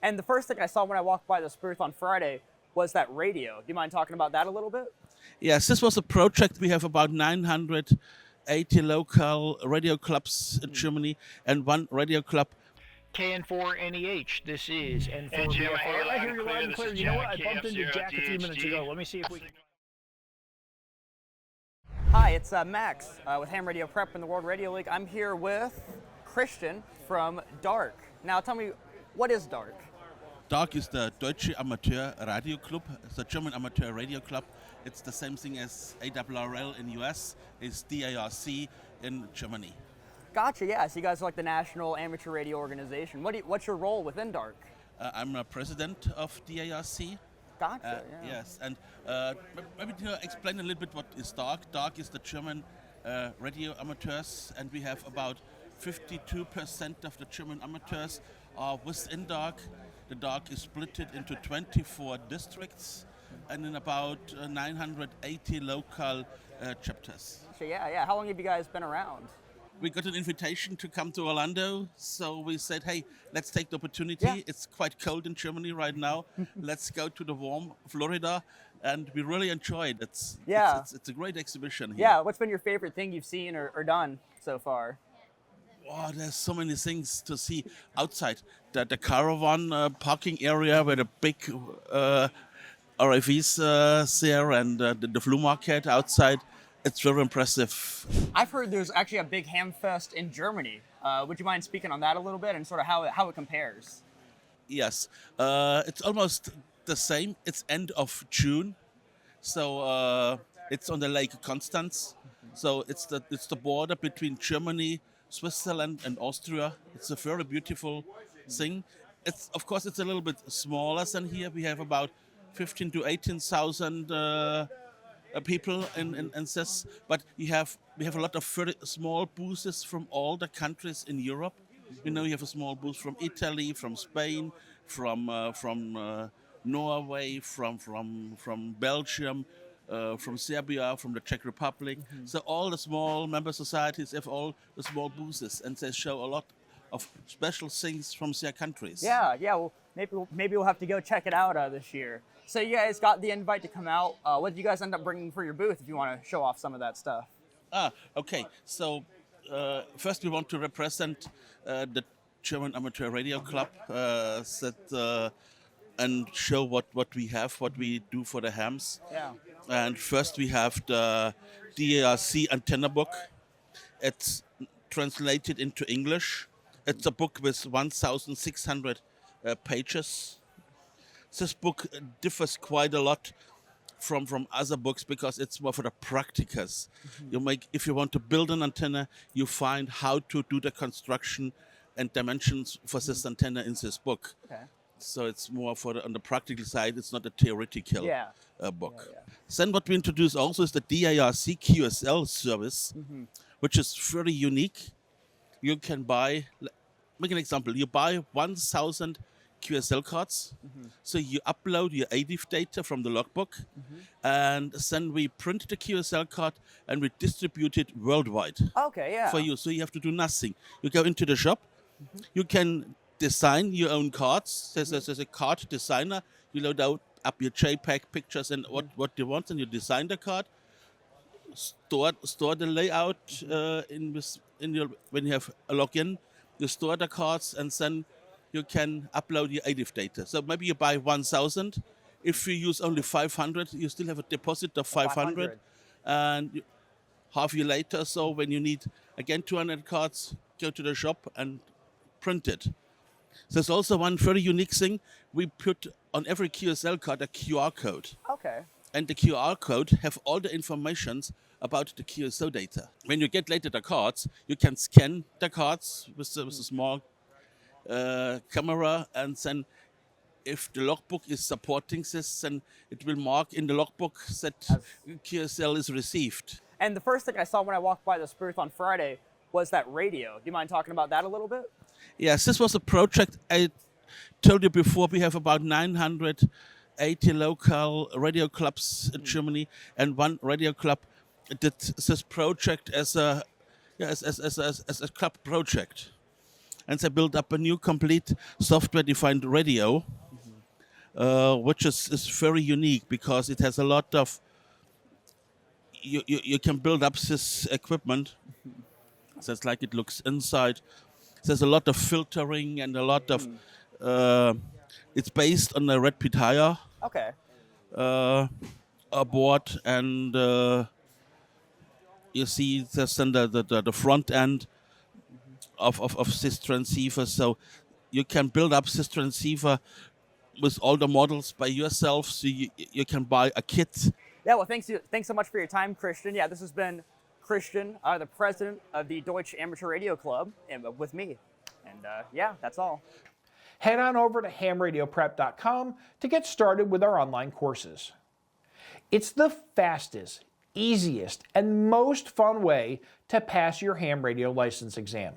And the first thing I saw when I walked by this booth on Friday was that radio. Do you mind talking about that a little bit? Yes, this was a project. We have about 980 local radio clubs in Germany and one radio club. KN4NEH, this is And Jim, I hear N4BFR. you I loud hear and you clear. loud and This clear. is You know what? I Jack, bumped into Jack a few minutes KF0DHD. ago. Let me see if we can. Hi, it's Max with Ham Radio Prep in the World Radio League. I'm here with Christian from Dark. Now tell me, what is Dark? DARC is the Deutsche Amateur Radio Club. It's a German amateur radio club. It's the same thing as ARRL in US, is DARC in Germany. Gotcha, yeah. So you guys are like the National Amateur Radio Organization. What's your role within Dark? I'm a president of DARC. Gotcha, yeah. Yes, and maybe to explain a little bit what is DARC. DARC is the German radio amateurs, and we have about 52% of the German amateurs are within DARC. The DARC is split into 24 districts and in about 980 local chapters. So yeah. How long have you guys been around? We got an invitation to come to Orlando, so we said, hey, let's take the opportunity. Yeah. It's quite cold in Germany right now. Let's go to the warm Florida, and we really enjoyed it. It's a great exhibition here. Yeah, what's been your favorite thing you've seen or done so far? Oh, there's so many things to see outside. The caravan parking area where the big RVs there and the flea market outside. It's very impressive. I've heard there's actually a big Hamfest in Germany. Would you mind speaking on that a little bit and sort of how it compares? Yes, it's almost the same. It's end of June, so it's on the Lake Constance. So it's the border between Germany, Switzerland, and Austria. It's a very beautiful thing. Of course it's a little bit smaller than here. We have about 15 to 18,000 people in this, but we have a lot of very small booths from all the countries in Europe. You know, you have a small booth from Italy, from Spain, from Norway, from Belgium, from Serbia, from the Czech Republic. So all the small member societies have all the small booths, and they show a lot of special things from their countries. Yeah. Well, maybe we'll have to go check it out this year. So you guys got the invite to come out. What did you guys end up bringing for your booth? If you want to show off some of that stuff. Okay. So first we want to represent the German Amateur Radio Club and show what we have, what we do for the hams. Yeah. And first we have the DARC antenna book. It's translated into English. It's a book with 1,600 pages. This book differs quite a lot from other books because it's more for the practicers. If you want to build an antenna, you find how to do the construction and dimensions for this antenna in this book. Okay. So it's more on the practical side. It's not a theoretical book. Yeah. Then what we introduce also is the DARC QSL service, which is very unique. You can make an example. You buy 1,000 QSL cards. So you upload your ADIF data from the logbook, and then we print the QSL card and we distribute it worldwide Okay, yeah. for you. So you have to do nothing. You go into the shop, you can design your own cards. There's a card designer. You load up your JPEG pictures and what you want, and you design the card. Store the layout when you have a login. You store the cards, and then you can upload your ADIF data. So maybe you buy 1,000. If you use only 500, you still have a deposit of 500. And half year later, so when you need again 200 cards, go to the shop and print it. There's also one very unique thing. We put on every QSL card a QR code. Okay. And the QR code have all the informations about the QSO data. When you get later the cards, you can scan the cards with a small camera, and then if the logbook is supporting this, then it will mark in the logbook that QSL is received. And the first thing I saw when I walked by this booth on Friday was that radio. Do you mind talking about that a little bit? Yes, this was a project I told you before. We have about 980 local radio clubs in Germany, and one radio club did this project as a club project. and they built up a new complete software-defined radio, which is very unique because it has a lot of. You can build up this equipment. That's like it looks inside. There's a lot of filtering and a lot of. It's based on a Red Pit Higher Okay. board, and you see there's then the front end of this transceiver. So you can build up this transceiver with all the models by yourself. So you can buy a kit. Yeah, well, thanks so much for your time, Christian. Yeah, this has been Christian, the president of the Deutsche Amateur Radio Club, and with me. And yeah, that's all. Head on over to hamradioprep.com to get started with our online courses. It's the fastest, easiest, and most fun way to pass your ham radio license exam.